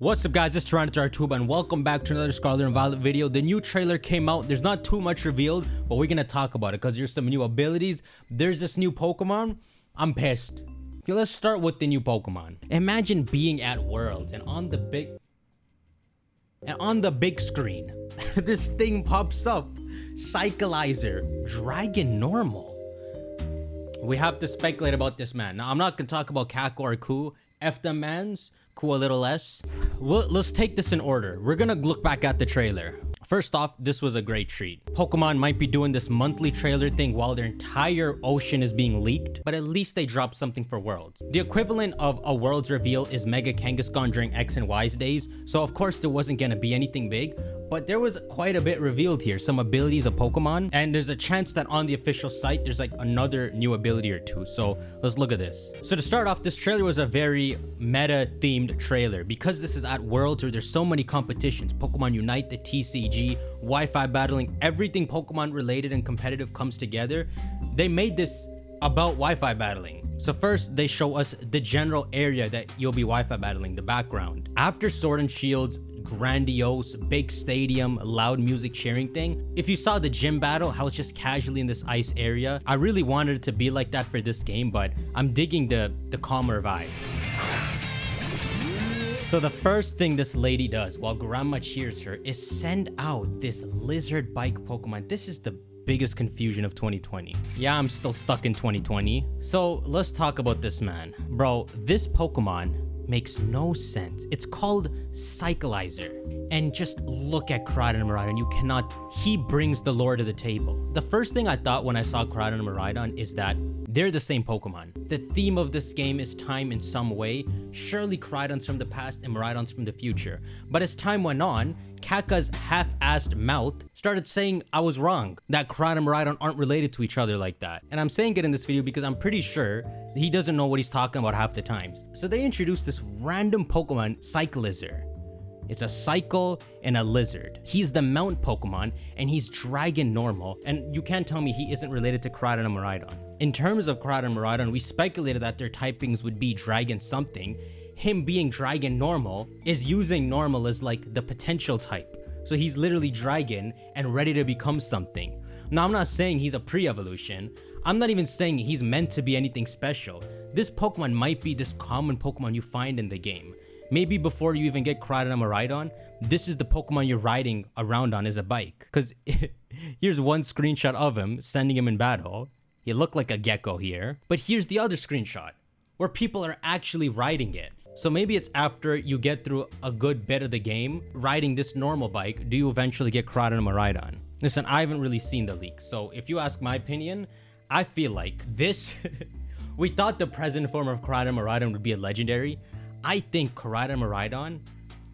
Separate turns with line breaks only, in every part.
What's up guys, it's TyranitarTube and welcome back to another Scarlet and Violet video. The new trailer came out. There's not too much revealed, but we're gonna talk about it because there's some new abilities. There's this new Pokemon. I'm pissed. Okay, let's start with the new Pokemon. Imagine being at Worlds and on the big screen, this thing pops up. Cyclizer, Dragon Normal. We have to speculate about this man. Now I'm not gonna talk about Kako or Ku. F them mans. Cool, a little less. Let's take this in order. We're gonna look back at the trailer. First off, this was a great treat. Pokemon might be doing this monthly trailer thing while their entire ocean is being leaked, but at least they dropped something for Worlds. The equivalent of a Worlds reveal is Mega Kangaskhan during X and Y's days, so of course there wasn't gonna be anything big, but there was quite a bit revealed here, some abilities of Pokemon, and there's a chance that on the official site there's like another new ability or two, so let's look at this. So to start off, this trailer was a very meta themed trailer because this is at Worlds where there's so many competitions. Pokemon Unite, the TCG, Wi-Fi battling, everything Pokemon related and competitive comes together. They made this about Wi-Fi battling. So first they show us the general area that you'll be Wi-Fi battling, the background. After Sword and Shield's grandiose big stadium loud music cheering thing, if you saw the gym battle, how it's just casually in this ice area, I really wanted it to be like that for this game, but I'm digging the calmer vibe. So the first thing this lady does while Grandma cheers her is send out this lizard bike Pokemon. This is the biggest confusion of 2020. Yeah, I'm still stuck in 2020. So let's talk about this man. Bro, this Pokemon makes no sense. It's called Cyclizer. And just look at Koraidon and Miraidon. You cannot... He brings the lore to the table. The first thing I thought when I saw Koraidon and Miraidon is that they're the same Pokemon. The theme of this game is time in some way. Surely Koraidon's from the past and Miraidon's from the future. But as time went on, Kaka's half-assed mouth started saying I was wrong, that Koraidon and Miraidon aren't related to each other like that. And I'm saying it in this video because I'm pretty sure he doesn't know what he's talking about half the times. So they introduced this random Pokemon, Cyclizer. It's a cycle and a lizard. He's the mount Pokemon and he's Dragon Normal, and you can't tell me he isn't related to Koraidon and Miraidon. In terms of Koraidon and Miraidon, we speculated that their typings would be Dragon something. Him being Dragon Normal is using Normal as like the potential type. So he's literally Dragon and ready to become something. Now I'm not saying he's a pre-evolution. I'm not even saying he's meant to be anything special. This Pokemon might be this common Pokemon you find in the game. Maybe before you even get Koraidon and Miraidon, this is the Pokemon you're riding around on as a bike. Cause here's one screenshot of him sending him in battle. He looked like a gecko here. But here's the other screenshot where people are actually riding it. So maybe it's after you get through a good bit of the game, riding this normal bike, do you eventually get Koraidon and Miraidon? Listen, I haven't really seen the leak. So if you ask my opinion, I feel like this, we thought the present form of Koraidon and Miraidon would be a legendary. I think Koraidon and Miraidon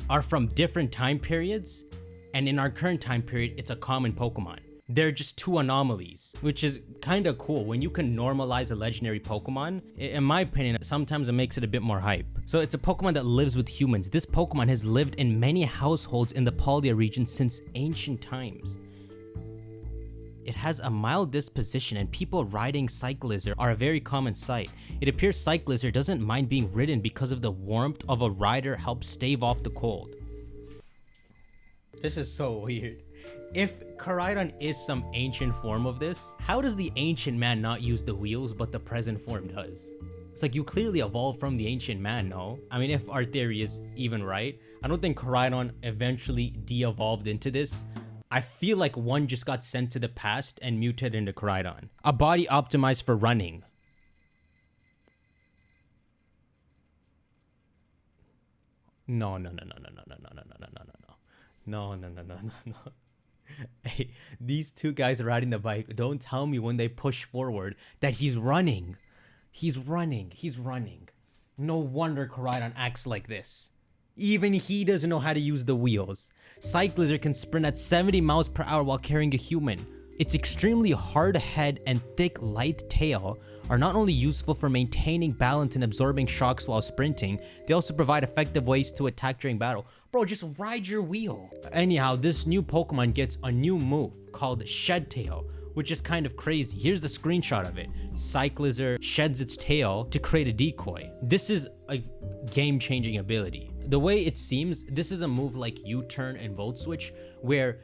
are from different time periods, and in our current time period, it's a common Pokemon. They're just two anomalies, which is kind of cool. When you can normalize a legendary Pokemon, in my opinion, sometimes it makes it a bit more hype. So it's a Pokemon that lives with humans. This Pokemon has lived in many households in the Paldea region since ancient times. It has a mild disposition and people riding Cyclizer are a very common sight. It appears Cyclizer doesn't mind being ridden because of the warmth of a rider helps stave off the cold. This is so weird. If Koraidon is some ancient form of this, how does the ancient man not use the wheels but the present form does? It's like you clearly evolved from the ancient man, no? I mean, if our theory is even right, I don't think Koraidon eventually de-evolved into this. I feel like one just got sent to the past and mutated into Koraidon. A body optimized for running. No. Hey, these two guys riding the bike, don't tell me when they push forward that he's running. He's running. No wonder Koraidon acts like this. Even he doesn't know how to use the wheels. Cyclizer can sprint at 70 miles per hour while carrying a human. Its extremely hard head and thick, light tail are not only useful for maintaining balance and absorbing shocks while sprinting, they also provide effective ways to attack during battle. Bro, just ride your wheel. Anyhow, this new Pokemon gets a new move called Shed Tail, which is kind of crazy. Here's the screenshot of it. Cyclizer sheds its tail to create a decoy. This is a game-changing ability. The way it seems, this is a move like U-turn and Volt Switch, where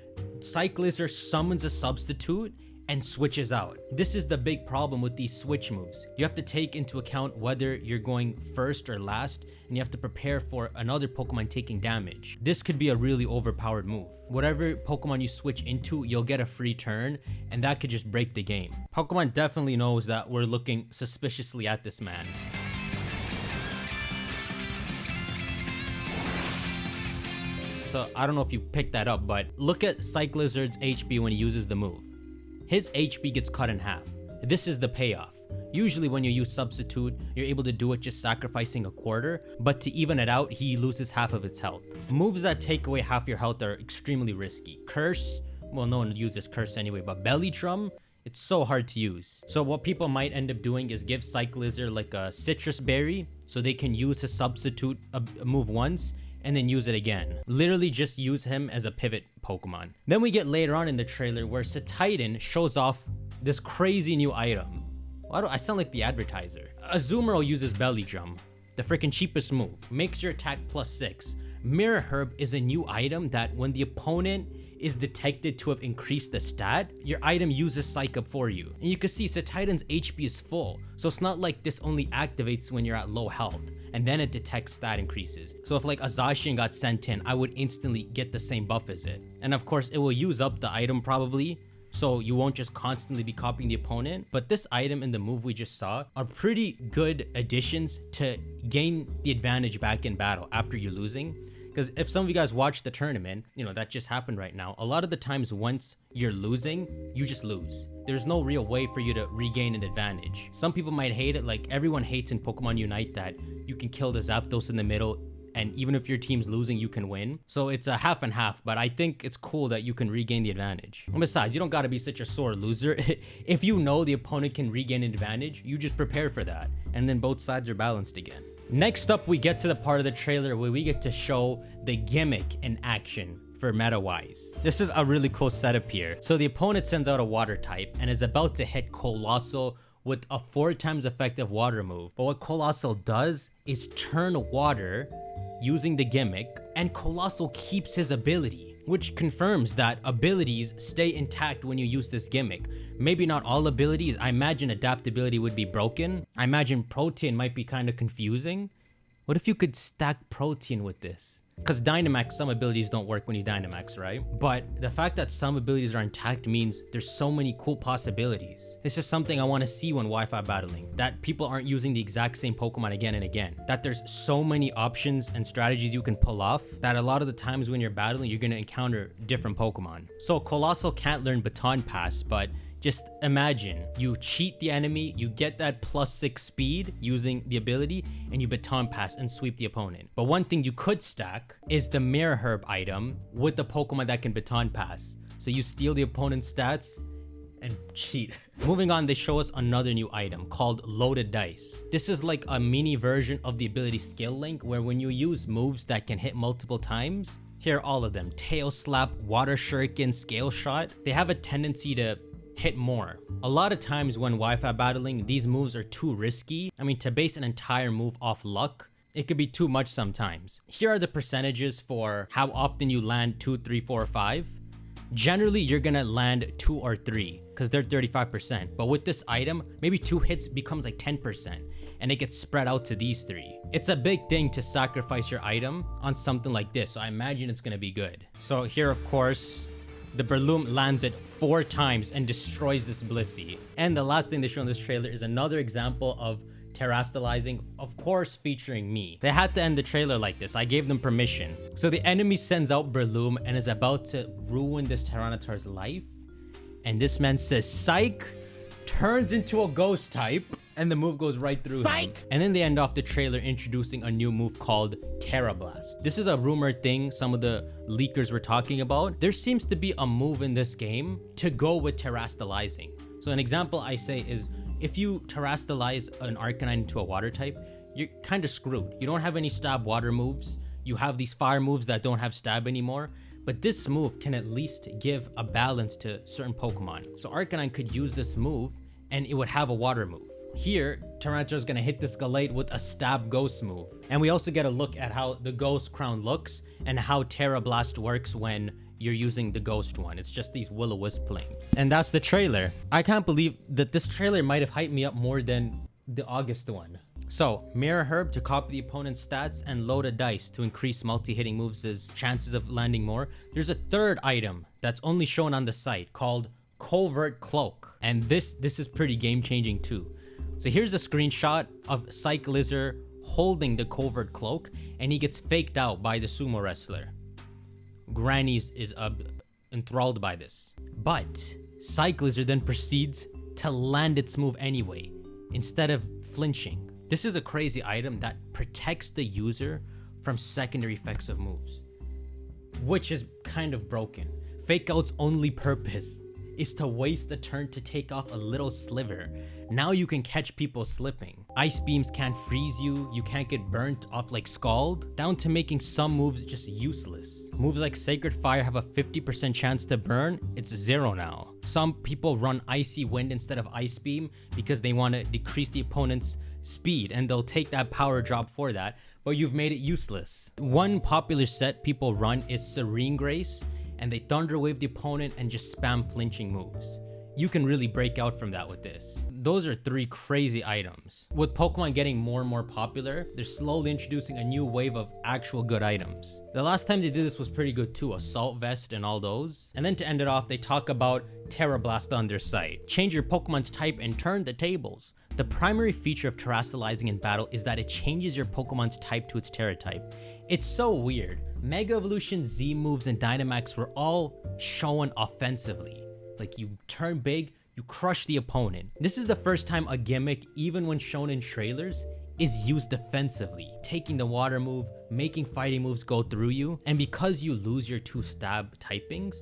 Lizard summons a substitute and switches out. This is the big problem with these switch moves. You have to take into account whether you're going first or last, and you have to prepare for another Pokemon taking damage. This could be a really overpowered move. Whatever Pokemon you switch into, you'll get a free turn, and that could just break the game. Pokemon definitely knows that we're looking suspiciously at this man. So I don't know if you picked that up, but look at Lizard's HP when he uses the move. His HP gets cut in half. This is the payoff. Usually when you use substitute, you're able to do it just sacrificing a quarter, but to even it out, he loses half of his health. Moves that take away half your health are extremely risky. Curse, well, no one uses Curse anyway, but Belly Drum, it's so hard to use. So what people might end up doing is give Lizard like a Citrus Berry, so they can use his substitute move once, and then use it again. Literally just use him as a pivot Pokemon. Then we get later on in the trailer where Titan shows off this crazy new item. Why do I sound like the advertiser? Azumarill uses Belly Drum, the freaking cheapest move. Makes your attack +6. Mirror Herb is a new item that when the opponent is detected to have increased the stat, your item uses Psych Up for you. And you can see Titan's HP is full, so it's not like this only activates when you're at low health, and then it detects stat increases. So if like a Zacian got sent in, I would instantly get the same buff as it. And of course, it will use up the item probably, so you won't just constantly be copying the opponent. But this item and the move we just saw are pretty good additions to gain the advantage back in battle after you're losing. Because if some of you guys watch the tournament, you know, that just happened right now. A lot of the times once you're losing, you just lose. There's no real way for you to regain an advantage. Some people might hate it, like everyone hates in Pokemon Unite that you can kill the Zapdos in the middle, and even if your team's losing, you can win. So it's a half and half, but I think it's cool that you can regain the advantage. And besides, you don't gotta be such a sore loser. If you know the opponent can regain an advantage, you just prepare for that, and then both sides are balanced again. Next up, we get to the part of the trailer where we get to show the Gimmick in action for meta-wise. This is a really cool setup here. So the opponent sends out a water type and is about to hit Colossal with a 4 times effective water move. But what Colossal does is turn water using the Gimmick, and Colossal keeps his ability, which confirms that abilities stay intact when you use this Gimmick. Maybe not all abilities. I imagine adaptability would be broken. I imagine Protean might be kind of confusing. What if you could stack Protean with this? Because Dynamax, some abilities don't work when you Dynamax, right? But the fact that some abilities are intact means there's so many cool possibilities. This is something I want to see when Wi-Fi battling. That people aren't using the exact same Pokemon again and again. That there's so many options and strategies you can pull off that a lot of the times when you're battling, you're going to encounter different Pokemon. So Colossal can't learn Baton Pass, but just imagine you cheat the enemy, you get that +6 speed using the ability, and you Baton Pass and sweep the opponent. But one thing you could stack is the Mirror Herb item with the Pokemon that can Baton Pass. So you steal the opponent's stats and cheat. Moving on, they show us another new item called Loaded Dice. This is like a mini version of the ability Skill Link, where when you use moves that can hit multiple times, here are all of them: Tail Slap, Water Shuriken, Scale Shot. They have a tendency to hit more. A lot of times when Wi-Fi battling, these moves are too risky. I mean, to base an entire move off luck, it could be too much sometimes. Here are the percentages for how often you land 2, 3, 4, or 5. Generally, you're gonna land 2 or 3 because they're 35%. But with this item, maybe 2 hits becomes like 10%, and it gets spread out to these 3. It's a big thing to sacrifice your item on something like this, so I imagine it's gonna be good. So here, of course, the Breloom lands it 4 times and destroys this Blissey. And the last thing they show in this trailer is another example of terastallizing, of course featuring me. They had to end the trailer like this. I gave them permission. So the enemy sends out Breloom and is about to ruin this Tyranitar's life. And this man says, "Psych," turns into a ghost type, and the move goes right through him. And then they end off the trailer introducing a new move called Terra Blast. This is a rumored thing some of the leakers were talking about. There seems to be a move in this game to go with terastallizing. So an example I say is, if you terastallize an Arcanine into a water type, you're kind of screwed. You don't have any stab water moves. You have these fire moves that don't have stab anymore. But this move can at least give a balance to certain Pokemon. So Arcanine could use this move and it would have a water move. Here, Tyranitar is gonna hit this Gallade with a stab ghost move. And we also get a look at how the ghost crown looks and how Terra Blast works when you're using the ghost one. It's just these will-o-wisp playing. And that's the trailer. I can't believe that this trailer might have hyped me up more than the August one. So, Mirror Herb to copy the opponent's stats and load a dice to increase multi-hitting moves' chances of landing more. There's a third item that's only shown on the site called Covert Cloak. And this is pretty game-changing too. So here's a screenshot of Psych Lizard holding the Covert Cloak, and he gets faked out by the sumo wrestler. Granny's is enthralled by this. But Psych Lizard then proceeds to land its move anyway, instead of flinching. This is a crazy item that protects the user from secondary effects of moves, which is kind of broken. Fake Out's only purpose is to waste a turn to take off a little sliver. Now you can catch people slipping. Ice beams can't freeze you, you can't get burnt off like Scald, down to making some moves just useless. Moves like Sacred Fire have a 50% chance to burn, it's 0 now. Some people run Icy Wind instead of Ice Beam because they want to decrease the opponent's speed, and they'll take that power drop for that, but you've made it useless. One popular set people run is Serene Grace, and they Thunder Wave the opponent and just spam flinching moves. You can really break out from that with this. Those are 3 crazy items. With Pokemon getting more and more popular, they're slowly introducing a new wave of actual good items. The last time they did this was pretty good too, Assault Vest and all those. And then to end it off, they talk about Terra Blast on their site. Change your Pokemon's type and turn the tables. The primary feature of terastallizing in battle is that it changes your Pokemon's type to its Terra type. It's so weird. Mega Evolution, Z moves, and Dynamax were all shown offensively. Like, you turn big, you crush the opponent. This is the first time a gimmick, even when shown in trailers, is used defensively. Taking the water move, making fighting moves go through you, and because you lose your 2 stab typings,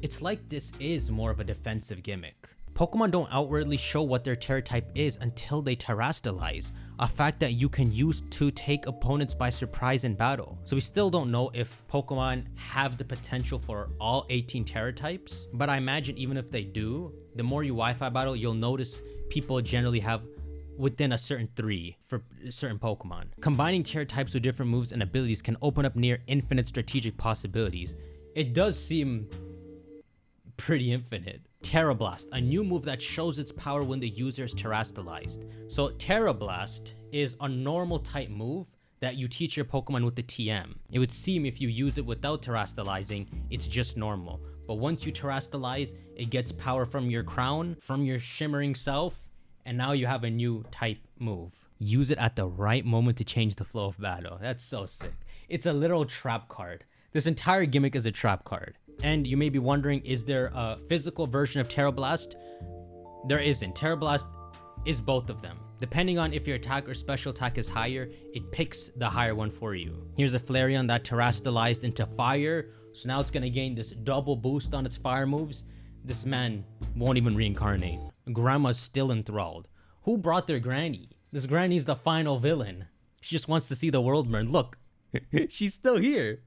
it's like this is more of a defensive gimmick. Pokemon don't outwardly show what their Terra type is until they terastallize, a fact that you can use to take opponents by surprise in battle. So we still don't know if Pokemon have the potential for all 18 Terra types, but I imagine even if they do, the more you Wi-Fi battle, you'll notice people generally have within a certain 3 for certain Pokemon. Combining Terra types with different moves and abilities can open up near infinite strategic possibilities. It does seem pretty infinite. Terra Blast, a new move that shows its power when the user is terastallized. So Terra Blast is a normal type move that you teach your Pokemon with the TM. It would seem if you use it without terastallizing, it's just normal. But once you terastallize, it gets power from your crown, from your shimmering self, and now you have a new type move. Use it at the right moment to change the flow of battle. That's so sick. It's a literal trap card. This entire gimmick is a trap card. And you may be wondering, is there a physical version of Terra Blast? There isn't. Terra Blast is both of them. Depending on if your attack or special attack is higher, it picks the higher one for you. Here's a Flareon that terastallized into fire, so now it's gonna gain this double boost on its fire moves. This man won't even reincarnate. Grandma's still enthralled. Who brought their granny? This granny's the final villain. She just wants to see the world burn. Look, she's still here.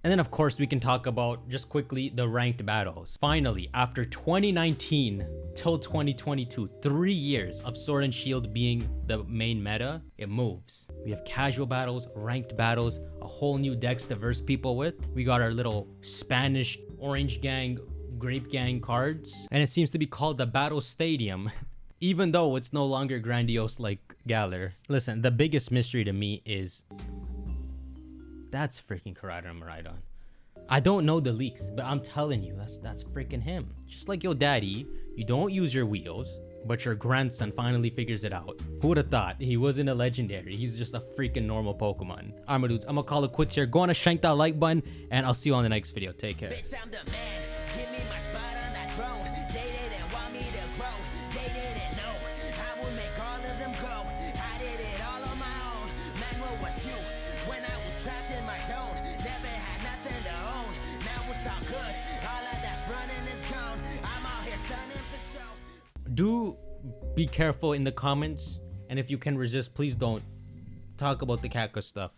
And then of course we can talk about, just quickly, the ranked battles. Finally, after 2019 till 2022, 3 years of Sword and Shield being the main meta, it moves. We have casual battles, ranked battles, a whole new decks to verse people with. We got our little Spanish Orange Gang, Grape Gang cards, and it seems to be called the Battle Stadium. Even though it's no longer grandiose like Galar. Listen, the biggest mystery to me is, that's freaking Maridon. I don't know the leaks, but I'm telling you, that's freaking him. Just like your daddy, you don't use your wheels, but your grandson finally figures it out. Who would have thought? He wasn't a legendary. He's just a freaking normal Pokemon. Alright, my dudes, I'm gonna call it quits here. Go on to shank that like button, and I'll see you on the next video. Take care.
Bitch, I'm the man. Give me my spot on that throne. They didn't want me to grow. They didn't know I would make all of them grow. I did it all on my own. Man, what was you? When I was trapped in my zone, never had nothing to own. Now it's all good. All of that fronting is gone. I'm out here stunning for show.
Do be careful in the comments, and if you can resist, please don't talk about the Kaka stuff.